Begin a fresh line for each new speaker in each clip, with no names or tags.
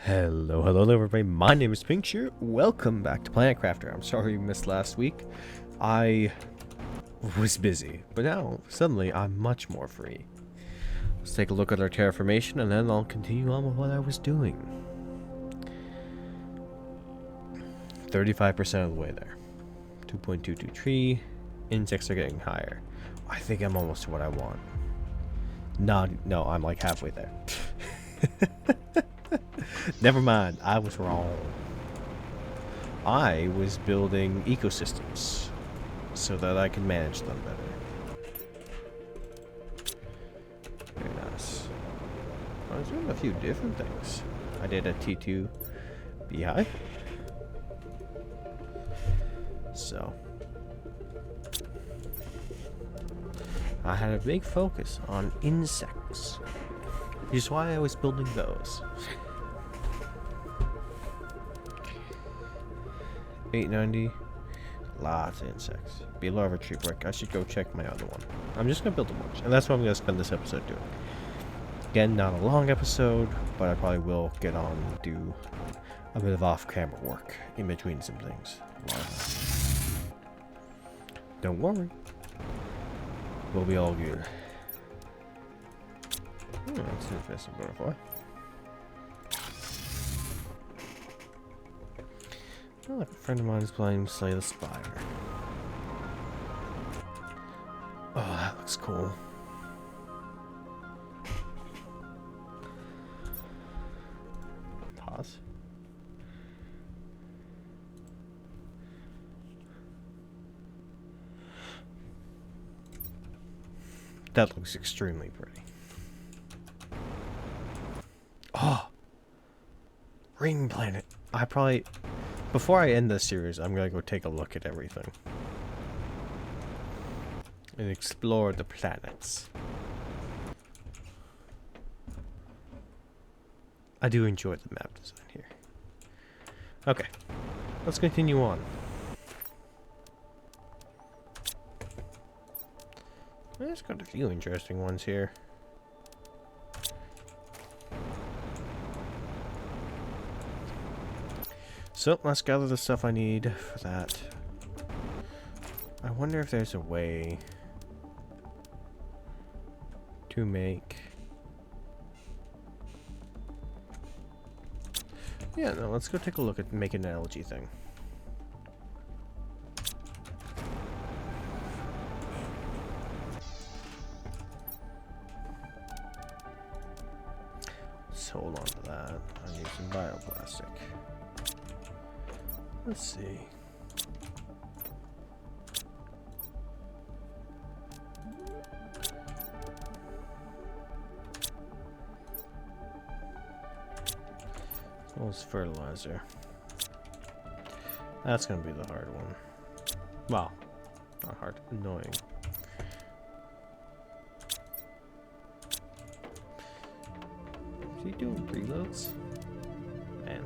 Hello everybody, my name is Pinkshire. Welcome back to Planet Crafter. I'm sorry you missed last week. I was busy, but now, suddenly, I'm much more free. Let's take a look at our terraformation and then I'll continue on with what I was doing. 35% of the way there. 2.22 tree. Insects are getting higher. I think I'm almost to what I want. No, I'm like halfway there. Never mind, I was wrong. I was building ecosystems so that I can manage them better. Very nice. I was doing a few different things. I did a T2 beehive. So I had a big focus on insects, which is why I was building those. 890. Lots of insects. Below every tree brick. I should go check my other one. I'm just gonna build a bunch, and that's what I'm gonna spend this episode doing. Again, not a long episode, but I probably will get on and do a bit of off-camera work in between some things. Don't worry. We'll be all good. That's an interesting butterfly. Oh, look, a friend of mine is playing Slay the Spire. Oh, that looks cool. Pause. That looks extremely pretty. Oh! Ring planet. Before I end this series, I'm gonna go take a look at everything. And explore the planets. I do enjoy the map design here. Okay. Let's continue on. There's got a few interesting ones here. So, let's gather the stuff I need for that. I wonder if there's a way to make... Yeah, no, let's go take a look at making an algae thing. Let's hold on to that. I need some bioplastic. Let's see. What's fertilizer? That's gonna be the hard one. Well, not hard, annoying. Is he doing preloads? Man.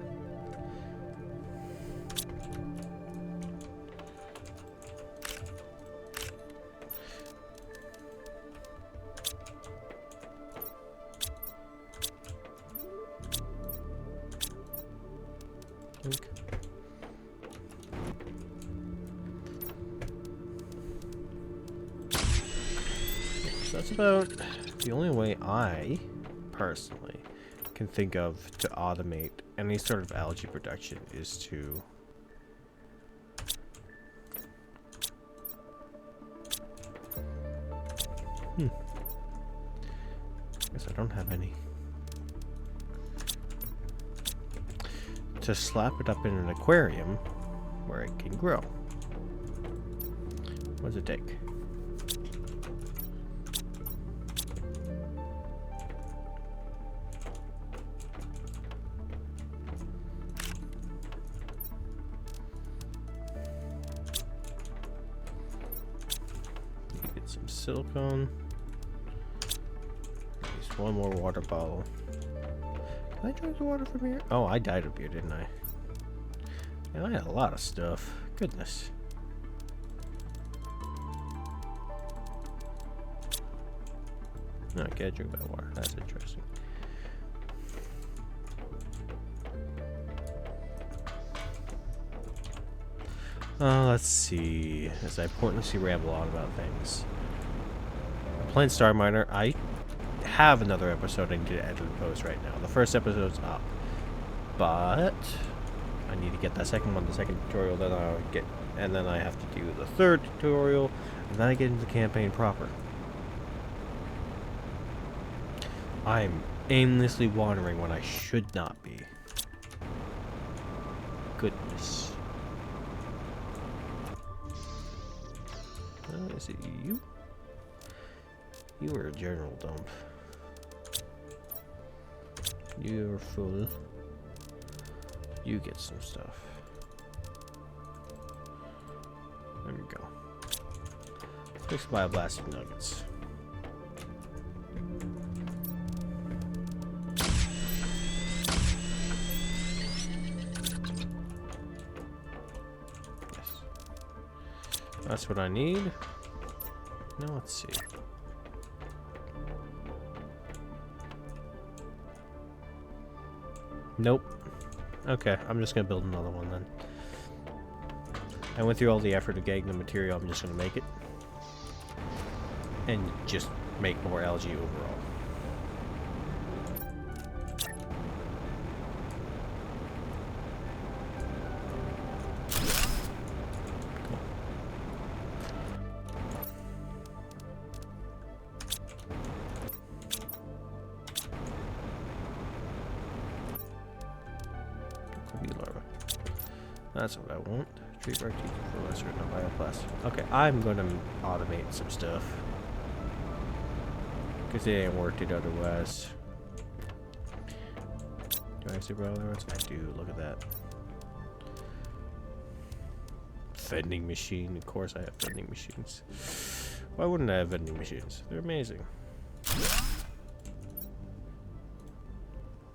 That's about the only way I, personally, can think of to automate any sort of algae production is to guess I don't have any. To slap it up in an aquarium where it can grow. What does it take? Some silicone. Just one more water bottle. Can I drink the water from here? Oh, I died up here, didn't I? Yeah, I had a lot of stuff. Goodness. No, I can't drink that water. That's interesting. Let's see. As I pointlessly ramble on about things. I'm playing Star Miner. I have another episode I need to edit and post right now. The first episode's up. But I need to get that second one, the second tutorial, then I'll get, and then I have to do the third tutorial, and then I get into the campaign proper. I'm aimlessly wandering when I should not be. Goodness. Is it you? You are a general dump. You're full. You get some stuff. There we go. Fix bioblasting nuggets. Yes. That's what I need. Now let's see. Nope. Okay, I'm just gonna build another one then. I went through all the effort of getting the material, I'm just gonna make it. And just make more algae overall. That's what I want. Tree bark teacher for lesser no bioplastic. Okay, I'm gonna automate some stuff. Because it ain't worked it otherwise. Do I have super otherwise? I do, look at that. Vending machine, of course I have vending machines. Why wouldn't I have vending machines? They're amazing.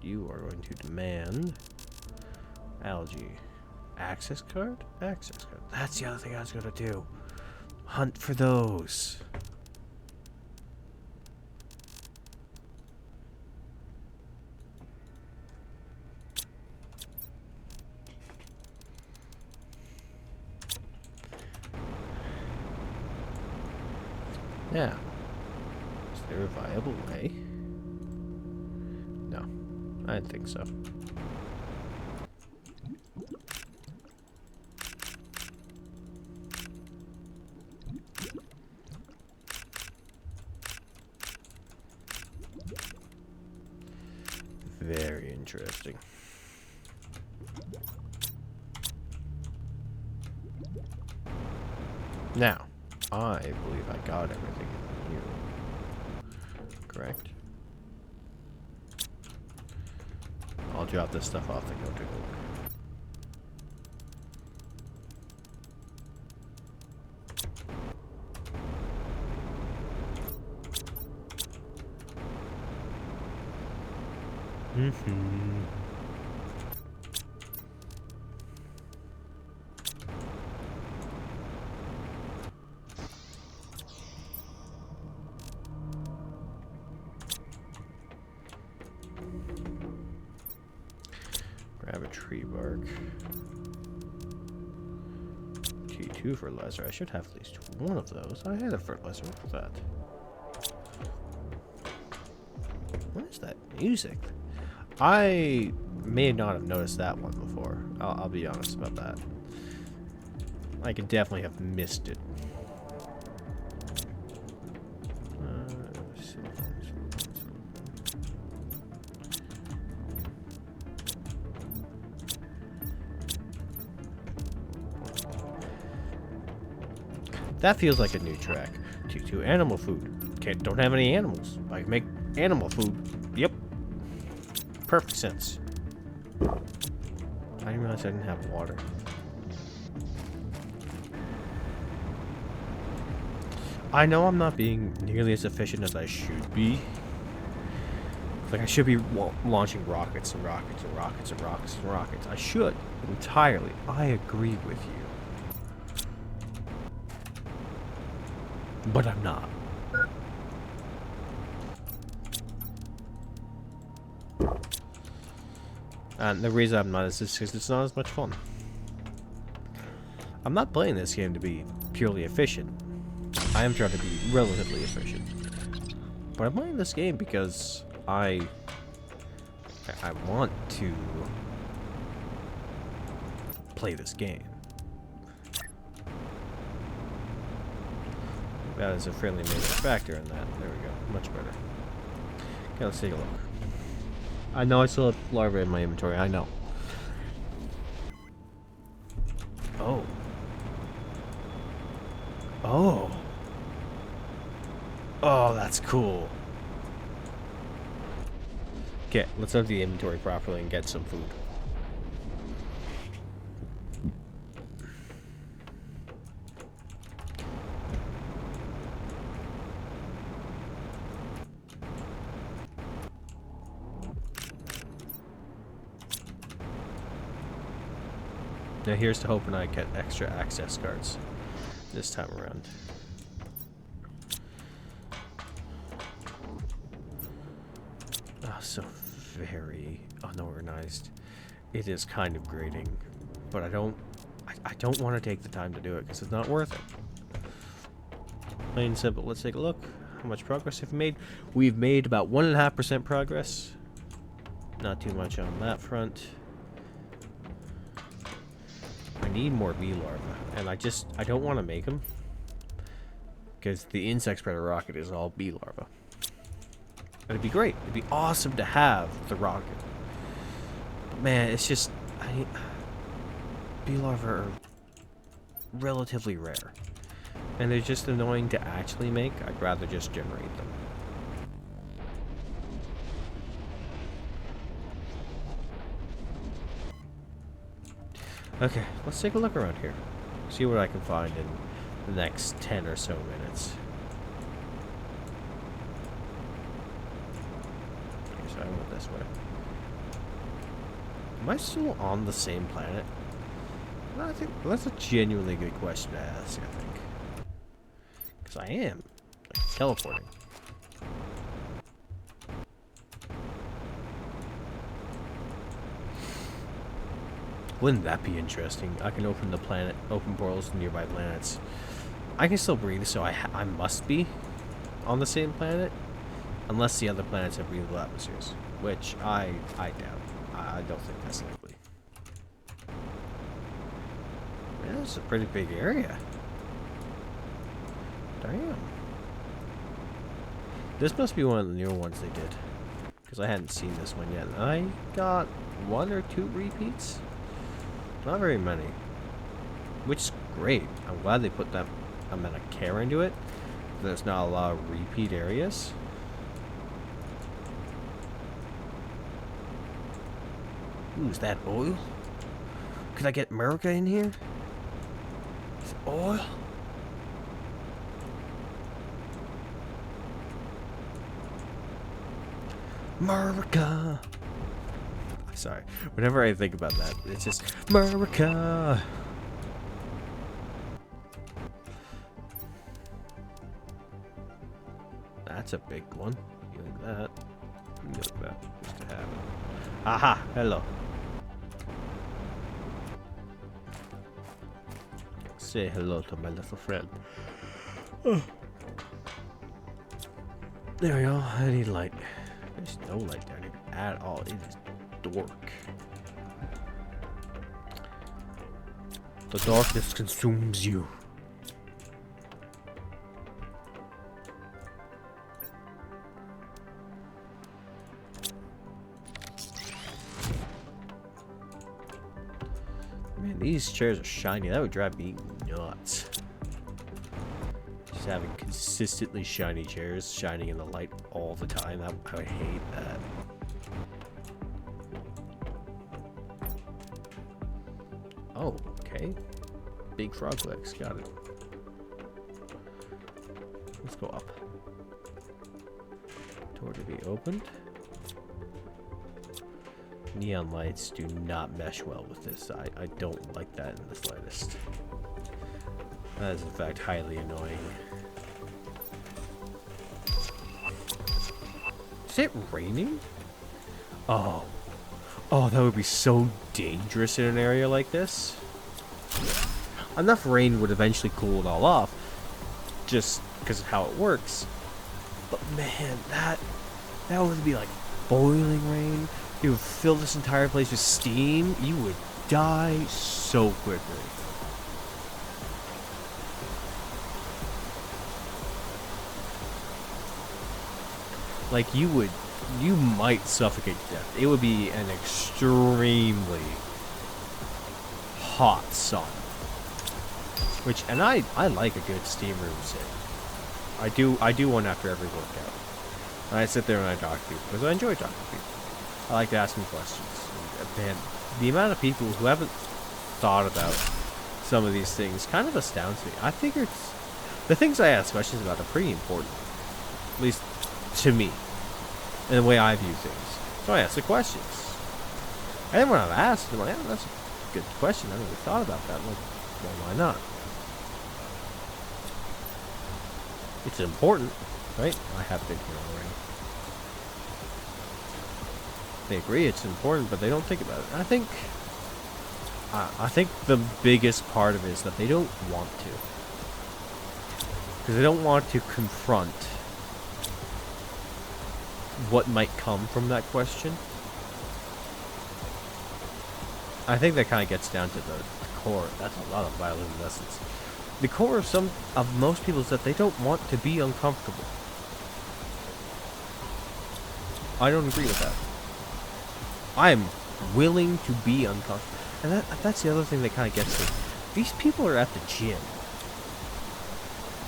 You are going to demand algae. Access card? Access card. That's the other thing I was gonna do. Hunt for those. Now, is there a viable way? No, I didn't think so. Very interesting. Now, I believe I got everything from you. Correct? I'll drop this stuff off and go take a look. Grab a tree bark. T2 fertilizer. I should have at least one of those. I had a fertilizer. What's that? What is that music? I may not have noticed that one before. I'll be honest about that. I could definitely have missed it. That feels like a new track. T2 animal food. Don't have any animals. I can make animal food. Yep. Perfect sense. I didn't realize I didn't have water. I know I'm not being nearly as efficient as I should be. Like, I should be launching rockets and rockets and rockets and rockets and rockets. I should. Entirely. I agree with you. But I'm not. And the reason I'm not is just because it's not as much fun. I'm not playing this game to be purely efficient. I am trying to be relatively efficient. But I'm playing this game because I want to play this game. That is a fairly major factor in that. There we go. Much better. Okay, let's take a look. I know I still have larvae in my inventory. I know. Oh. Oh. Oh, that's cool. Okay, let's empty the inventory properly and get some food. Now here's to hoping I get extra access cards this time around. Oh, so very unorganized. It is kind of grating, but I don't want to take the time to do it because it's not worth it. Plain and simple. Let's take a look. How much progress have we made? We've made about 1.5% progress. Not too much on that front. I need more bee larvae, and I don't want to make them because the insect spreader rocket is all bee larvae. It'd be great. It'd be awesome to have the rocket. But man, it's just bee larvae are relatively rare, and they're just annoying to actually make. I'd rather just generate them. Okay, let's take a look around here. See what I can find in the next 10 or so minutes. Okay, so I went this way. Am I still on the same planet? I think that's a genuinely good question to ask, I think. Because I am, like, teleporting. Wouldn't that be interesting? I can open portals to nearby planets. I can still breathe, so I must be on the same planet, unless the other planets have breathable atmospheres, which I doubt. I don't think that's likely. Man, this is a pretty big area. Damn. This must be one of the newer ones they did, because I hadn't seen this one yet. I got 1 or 2 repeats. Not very many, which is great. I'm glad they put that amount of care into it. There's not a lot of repeat areas. Ooh, is that oil? Could I get America in here? Is it oil? America! Sorry. Whenever I think about that, it's just America. That's a big one. You like that? You like that? Just to have it. Aha! Hello. Say hello to my little friend. Oh. There we go. I need light. There's no light down here at all. It is dark. The darkness consumes you. Man, these chairs are shiny. That would drive me nuts. Just having consistently shiny chairs shining in the light all the time. I would hate that. Oh, okay. Big frog legs, got it. Let's go up. Door to be opened. Neon lights do not mesh well with this. I don't like that in the slightest. That is in fact highly annoying. Is it raining? Oh. Oh, that would be so dangerous in an area like this. enough rain would eventually cool it all off, just because of how it works. But man, that would be like boiling rain. You would fill this entire place with steam. You would die so quickly. Like, you might suffocate to death. It would be an extremely hot sun. And I like a good steam room sit. I do one after every workout. And I sit there and I talk to people, because I enjoy talking to people. I like to ask them questions. And, man, the amount of people who haven't thought about some of these things kind of astounds me. I figure the things I ask questions about are pretty important. At least to me. And the way I view things. So I ask the questions. And then when I've asked, I'm like, oh, that's a good question. I never really thought about that. I'm like, well, why not? It's important, right? I have been here already. They agree it's important, but they don't think about it. And I think the biggest part of it is that they don't want to. Because they don't want to confront what might come from that question. I think that kind of gets down to the core. That's a lot of violin lessons. The core of most people is that they don't want to be uncomfortable. I don't agree with that. I'm willing to be uncomfortable. And that's the other thing that kind of gets me. These people are at the gym,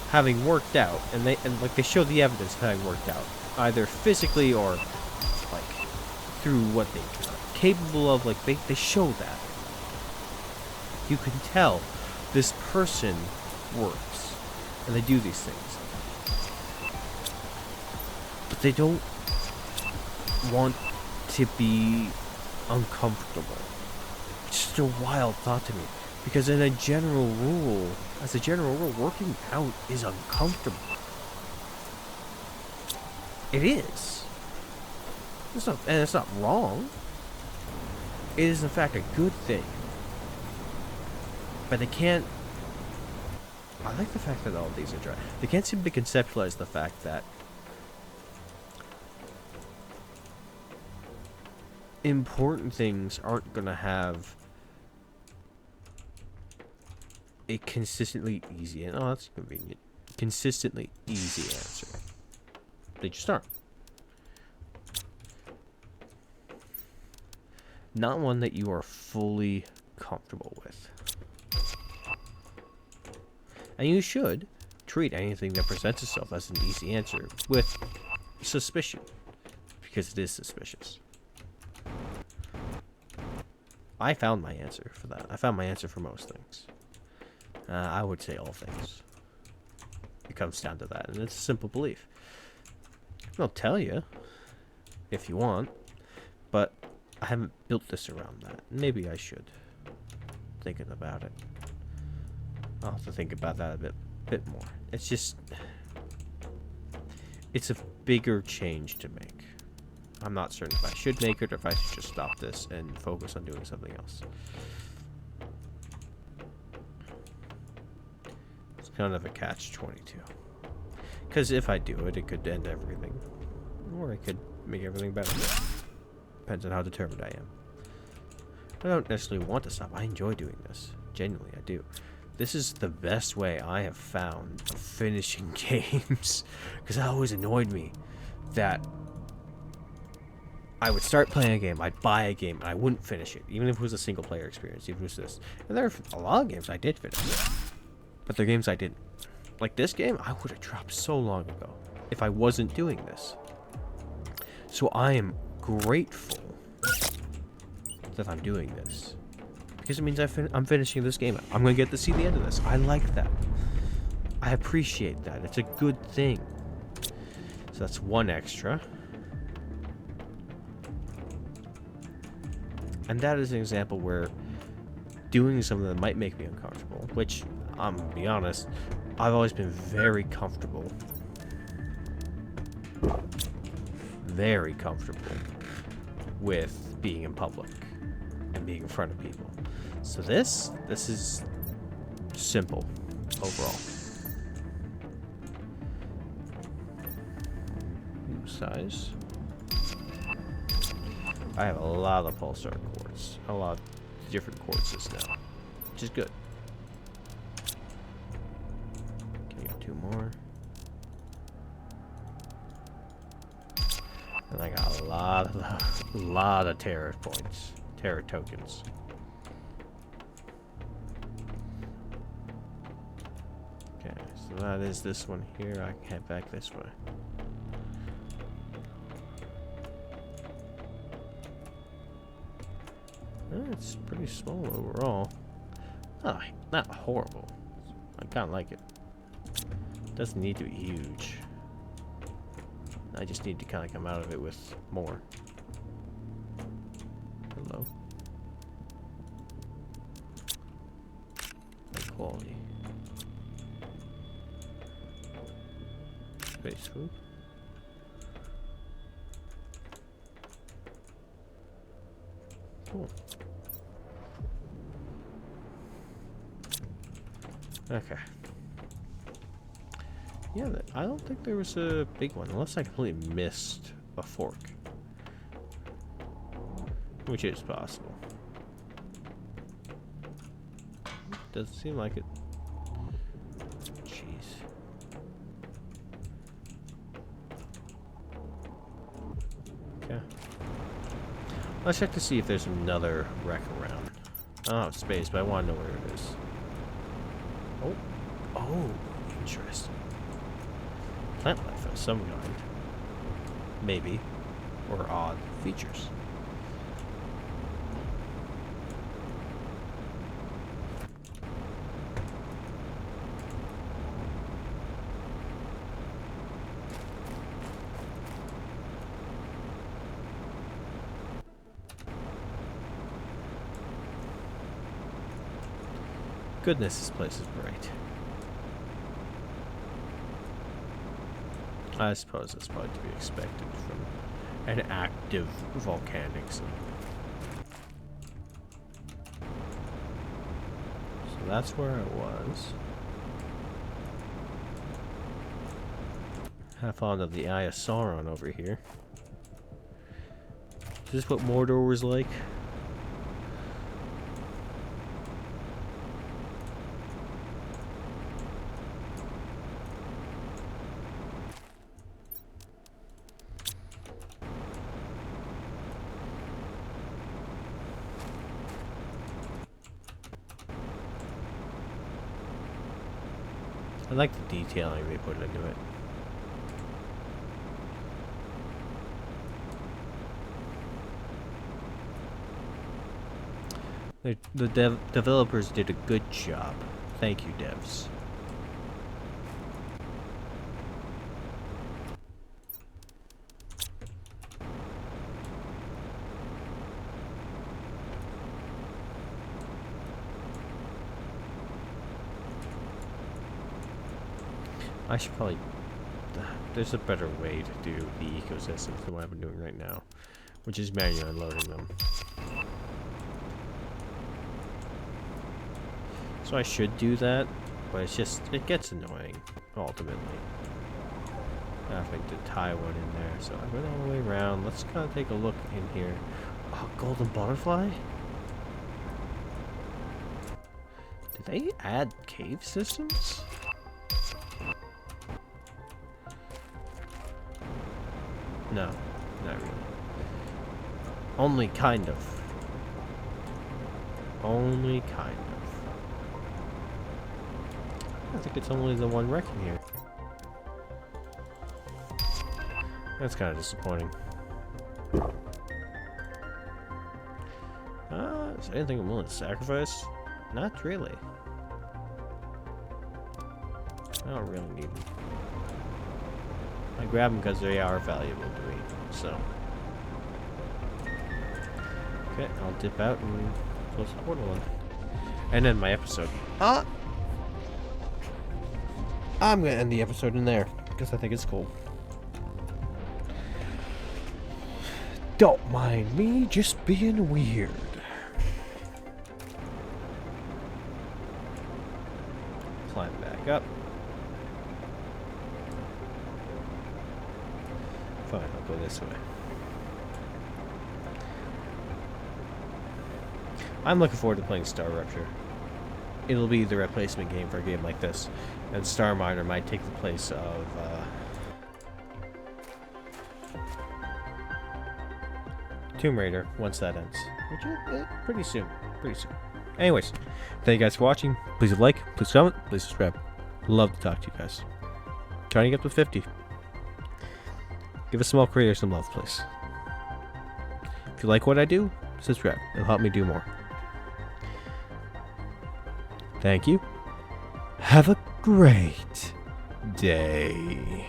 having worked out, and they show the evidence of having worked out, either physically or like through what they are capable of. Like they show that. You can tell this person works, and they do these things, but they don't want to be uncomfortable. It's just a wild thought to me, because as a general rule, working out is uncomfortable. It is. It's not wrong. It is in fact a good thing. But they can't. I like the fact that all of these are dry. They can't seem to conceptualize the fact that important things aren't gonna have a consistently easy, oh, that's convenient, consistently easy answer. They just aren't. Not one that you are fully comfortable with. And you should treat anything that presents itself as an easy answer with suspicion, because it is suspicious. I found my answer for that. I found my answer for most things. I would say all things. It comes down to that, and it's a simple belief. I'll tell you if you want, but I haven't built this around that. Maybe I should. Thinking about it. I'll have to think about that a bit more. It's just, it's a bigger change to make. I'm not certain if I should make it or if I should just stop this and focus on doing something else. It's kind of a catch-22. Because if I do it, it could end everything. Or it could make everything better. Depends on how determined I am. I don't necessarily want to stop. I enjoy doing this. Genuinely, I do. This is the best way I have found of finishing games. Because it always annoyed me that I would start playing a game, I'd buy a game, and I wouldn't finish it. Even if it was a single player experience, even if it was this. And there are a lot of games I did finish. But there are games I didn't. Like this game, I would have dropped so long ago if I wasn't doing this. So I am grateful that I'm doing this. Because it means I'm finishing this game. I'm going to get to see the end of this. I like that. I appreciate that. It's a good thing. So that's one extra. And that is an example where doing something that might make me uncomfortable, which, I'm going to be honest, I've always been very comfortable with being in public and being in front of people. So this is simple overall. Size. I have a lot of pulsar quartz. A lot of different quartzes now, which is good. Okay, got 2 more. And I got a lot of terror points, terror tokens. Okay, so that is this one here. I can head back this way. It's pretty small overall. Oh, not horrible. I kind of like it. Doesn't need to be huge. I just need to kind of come out of it with more. Hello. High quality. Space food. Cool. Okay. Yeah, I don't think there was a big one, unless I completely missed a fork. Which is possible. Doesn't seem like it. Jeez. Okay. Let's check to see if there's another wreck around. I don't have space, but I want to know where it is. Oh. Oh, interesting. Plant life of some kind. Maybe. Or odd features. Goodness, this place is bright. I suppose that's probably to be expected from an active volcanic zone. So that's where I was. Have fun of the Eye of Sauron over here. Is this what Mordor was like? I like the detailing they put into it. The developers did a good job. Thank you, devs. I should probably... There's a better way to do the ecosystems than what I've been doing right now, which is manually unloading them. So I should do that, but it's just, it gets annoying, ultimately. Having to tie one in there, so I went all the way around. Let's kind of take a look in here. Oh, golden butterfly? Did they add cave systems? No, not really. Only kind of. Only kind of. I think it's only the one wreck in here. That's kind of disappointing. Is there anything I'm willing to sacrifice? Not really. I don't really need them. I grab them because they are valuable to me, so. Okay, I'll dip out and close the portal in. And end my episode. I'm gonna end the episode in there, because I think it's cool. Don't mind me just being weird. climb back up. Fine, I'll go this way. I'm looking forward to playing Star Rupture. It'll be the replacement game for a game like this, and Star Miner might take the place of Tomb Raider once that ends, which is pretty soon. Anyways, thank you guys for watching. Please leave a like, please comment, please subscribe. Love to talk to you guys. Trying to get to 50. Give a small creator some love, please. If you like what I do, subscribe. It'll help me do more. Thank you. Have a great day.